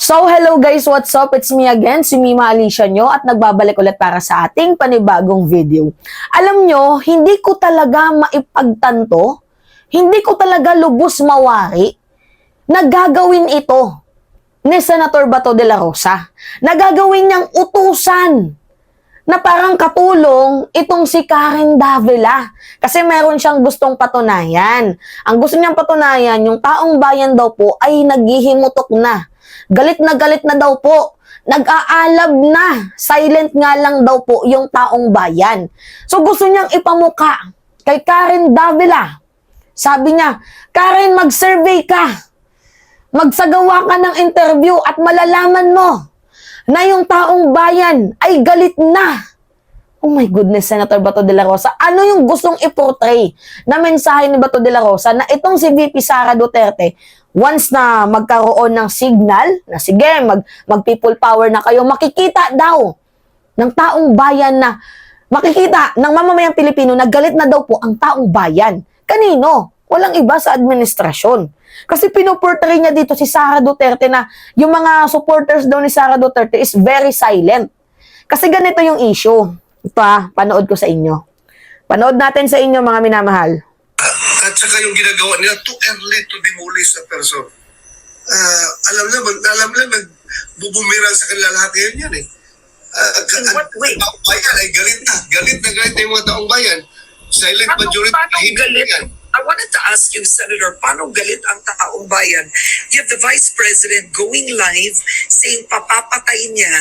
So, hello guys, what's up? It's me again, si Mima Alicia nyo at nagbabalik ulit para sa ating panibagong video. Alam nyo, hindi ko talaga maipagtanto, hindi ko talaga lubos mawari na gagawin ito ni Senator Bato de la Rosa. Na gagawin niyang utusan na parang katulong itong si Karen Davila. Kasi meron siyang gustong patunayan. Ang gusto niyang patunayan, yung taong bayan daw po ay naghihimutok na. Galit na daw po. Nag-aalab na. Silent nga lang daw po yung taong bayan. So gusto niyang ipamuka kay Karen Davila. Sabi niya, Karen, mag-survey ka. Magsagawa ka ng interview at malalaman mo na yung taong bayan ay galit na. Oh my goodness, Senator Bato de la Rosa. Ano yung gustong i-portray na mensahe ni Bato de la Rosa na itong si VP Sara Duterte, once na magkaroon ng signal, na sige, mag-people power na kayo, makikita daw ng taong bayan na, makikita ng mamamayang Pilipino na galit na daw po ang taong bayan. Kanino? Walang iba sa administrasyon. Kasi pinuportray niya dito si Sara Duterte na yung mga supporters daw ni Sara Duterte is very silent. Kasi ganito yung issue. Ito panood ko sa inyo. Panood natin sa inyo mga minamahal. At saka yung ginagawa nila, too early to demolish a person. Alam naman, nagbubumirang sa kanila lahat yan eh. In what way? Taong bayan ay galit na yung mga taong bayan. Silent majority, paano yan. I wanted to ask you, Senator, paano galit ang taong bayan? You have the Vice President going live saying papapatay niya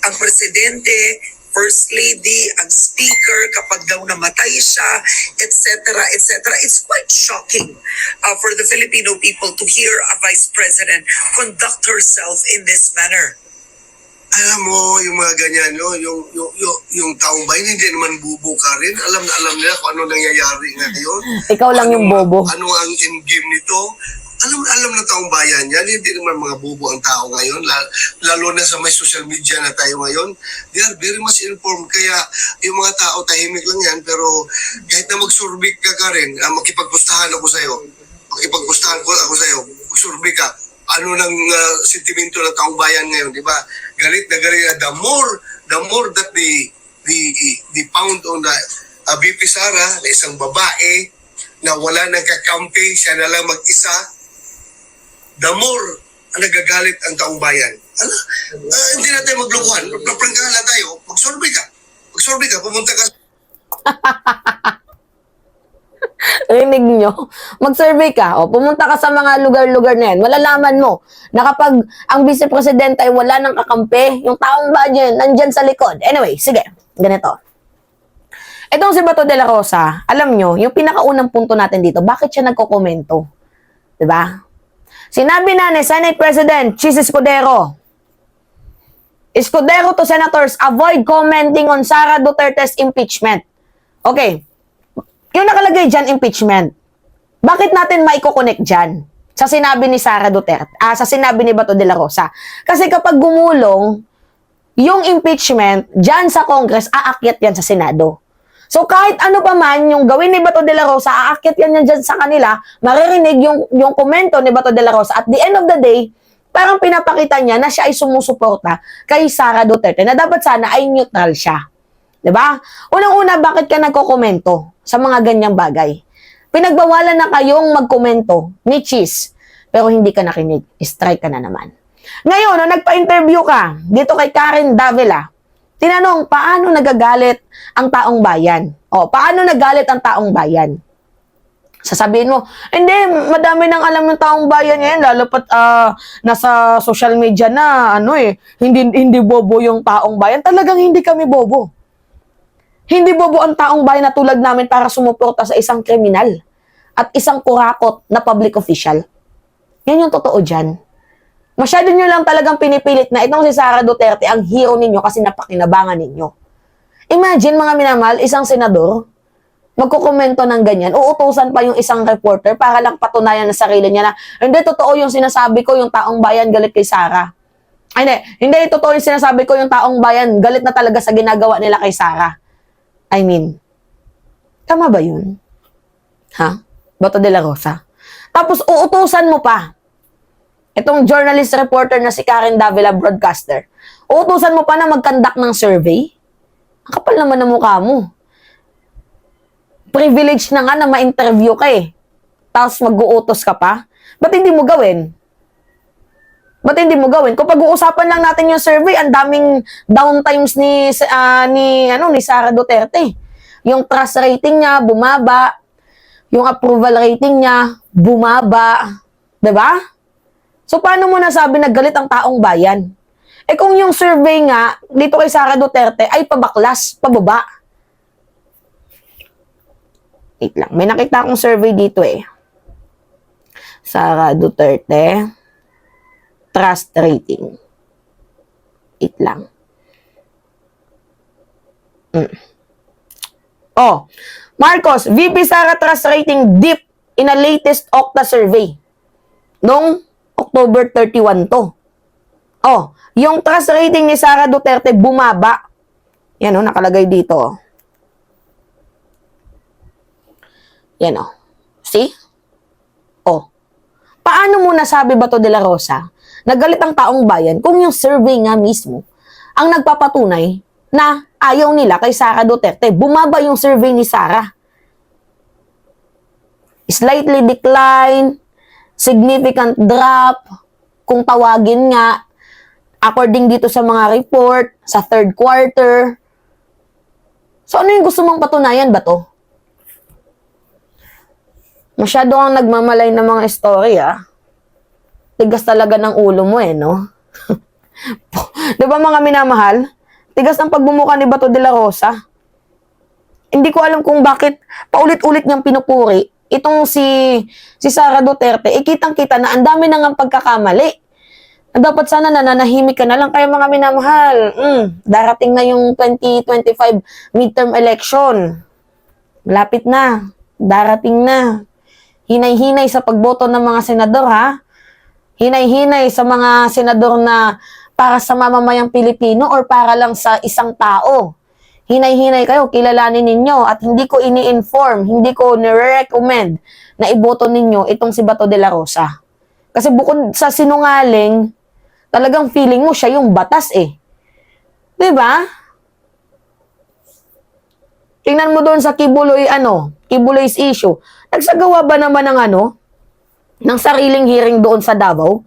ang Presidente, First Lady, ang Speaker kapag daw namatay siya, etc., etc. It's quite shocking for the Filipino people to hear a Vice President conduct herself in this manner. Alam mo, yung mga ganyan, no? yung taong bayan, hindi naman bubo ka rin. Alam nila kung ano nangyayari ngayon. Ikaw lang yung bobo. Ano ang endgame nito. Alam ng taong bayan yan. Hindi naman mga bubo ang tao ngayon. Lalo na sa may social media na tayo ngayon. They are very much informed. Kaya yung mga tao, tahimik lang yan. Pero kahit na magsurbik ka rin, makipagpustahan ako sa'yo. Magsurbik ka. Ano ng sentimento ng taong bayan ngayon, di ba? Galit na. The more that they found on the VP Sara na isang babae na wala nang kakampi, siya na lang mag-isa, the more nagagalit ang taong bayan. Hindi na tayo maglukuhan. Magprangkahan na tayo. Magsurvey ka. Pumunta ka. Rinig nyo, mag-survey ka, o pumunta ka sa mga lugar-lugar na yan, malalaman mo na kapag ang Vice Presidente ay wala ng kakampi, yung taong bayan nandyan sa likod. Anyway, sige, ganito. Itong si Bato de la Rosa, alam nyo, yung pinakaunang punto natin dito, bakit siya nagkokomento? Diba? Sinabi na ni Senate President Chis Escudero to senators, avoid commenting on Sara Duterte's impeachment. Okay. Yung nakalagay dyan, impeachment. Bakit natin maiko-connect dyan? Sa sinabi ni Sara Duterte, sa sinabi ni Bato de la Rosa. Kasi kapag gumulong, yung impeachment, dyan sa Congress, aakyat yan sa Senado. So kahit ano pa man, yung gawin ni Bato de la Rosa, aakyat yan dyan sa kanila, maririnig yung komento ni Bato de la Rosa. At the end of the day, parang pinapakita niya na siya ay sumusuporta kay Sara Duterte, na dapat sana ay neutral siya. Diba? Unang-una, bakit ka nagkokomento sa mga ganyang bagay? Pinagbawalan na kayong magkomento ni Chis, pero hindi ka nakinig. Strike ka na naman. Ngayon, nung nagpa-interview ka dito kay Karen Davila, tinanong, paano nagagalit ang taong bayan? O, paano nagalit ang taong bayan? Sasabihin mo, hindi, madami nang alam ng taong bayan ngayon, lalo pat nasa social media na, hindi bobo yung taong bayan. Talagang hindi kami bobo. Hindi bobo ang taong bayan na tulad namin para sumuporta sa isang kriminal at isang kurakot na public official. Yan yung totoo dyan. Masyado nyo lang talagang pinipilit na itong si Sara Duterte ang hero ninyo kasi napakinabangan ninyo. Imagine mga minamahal, isang senador, magkukomento ng ganyan, uutusan pa yung isang reporter para lang patunayan na sarili niya na hindi totoo yung sinasabi ko, yung taong bayan galit kay Sara. Ay, hindi totoo yung sinasabi ko, yung taong bayan galit na talaga sa ginagawa nila kay Sara. I mean, tama ba yun? Ha? Bato de la Rosa? Tapos uutusan mo pa Itong journalist reporter na si Karen Davila, broadcaster, uutusan mo pa na mag-conduct ng survey? Ang kapal naman ng mukha mo. Privilege na nga na ma-interview ka eh. Tapos mag-uutos ka pa? Ba't hindi mo gawin? Ba't hindi mo gawin? Kung pag-uusapan lang natin yung survey, ang daming downtimes ni Sara Duterte. Yung trust rating niya, bumaba. Yung approval rating niya, bumaba. 'Di ba? So, paano mo nasabi na galit ang taong bayan? Eh kung yung survey nga, dito kay Sara Duterte, ay pabaklas, pababa. Wait lang, may nakita akong survey dito eh. Sara Duterte, trust rating. Wait lang. Oh, Marcos, VP Sara trust rating dip in a latest Okta survey. Noong October 31 to. Oh, yung trust rating ni Sara Duterte bumaba. Yan oh, nakalagay dito. Oh. Yan oh. See? Oh. Paano mo nasabi Bato de la Rosa na galit ang taong bayan kung yung survey nga mismo ang nagpapatunay na ayaw nila kay Sara Duterte? Bumaba yung survey ni Sara. Slightly decline, significant drop, kung tawagin nga, according dito sa mga report, sa third quarter. So, ano yung gusto mong patunayan ba to? Masyado kang nagmamalay ng mga story, ah. Tigas talaga ng ulo mo, eh, no? Di ba, mga minamahal? Tigas ng pagbumuka ni Bato de la Rosa. Hindi ko alam kung bakit paulit-ulit niyang pinupuri itong si Sara Duterte. Kitang-kita na ang dami nang ang pagkakamali. Dapat sana nananahimik ka na lang. Kaya mga minamahal, darating na yung 2025 midterm election. Malapit na. Darating na. Hinay-hinay sa pagboto ng mga senador, ha? Hinay-hinay sa mga senador na para sa mamamayang Pilipino or para lang sa isang tao. Hinay-hinay kayo, kilalanin ninyo at hindi ko ini-inform, hindi ko nire-recommend na iboto ninyo itong si Bato de la Rosa. Kasi bukod sa sinungaling, talagang feeling mo siya yung batas eh. 'Di ba? Tingnan mo doon sa Kibuloy's issue. Nagsagawa ba naman ng sariling hearing doon sa Davao?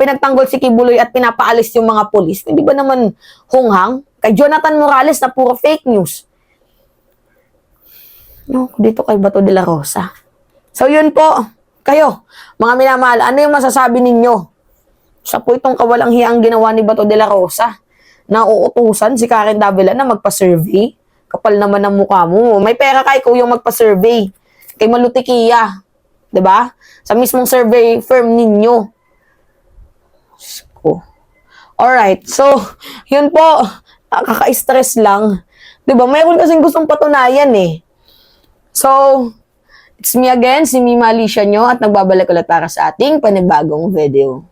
Pinagtanggol si Kibuloy at pinapaalis yung mga pulis. Hindi ba naman hunghang? Kay Jonathan Morales na puro fake news. No, dito kay Bato de la Rosa. So yun po, kayo, mga minamahal, ano yung masasabi ninyo? Sa po itong kawalang hiyang ginawa ni Bato de la Rosa na uutusan si Karen Davila na magpa-survey. Kapal naman ang mukha mo. May pera ka, ikaw yung magpa-survey. Kay Malutikia. 'Di ba? Sa mismong survey firm ninyo. Alright, so, yun po, kaka-stress lang. 'Di ba? Mayroon kasing gustong patunayan eh. So, it's me again, si Mima Alicia nyo, at nagbabalik ulit para sa ating panibagong video.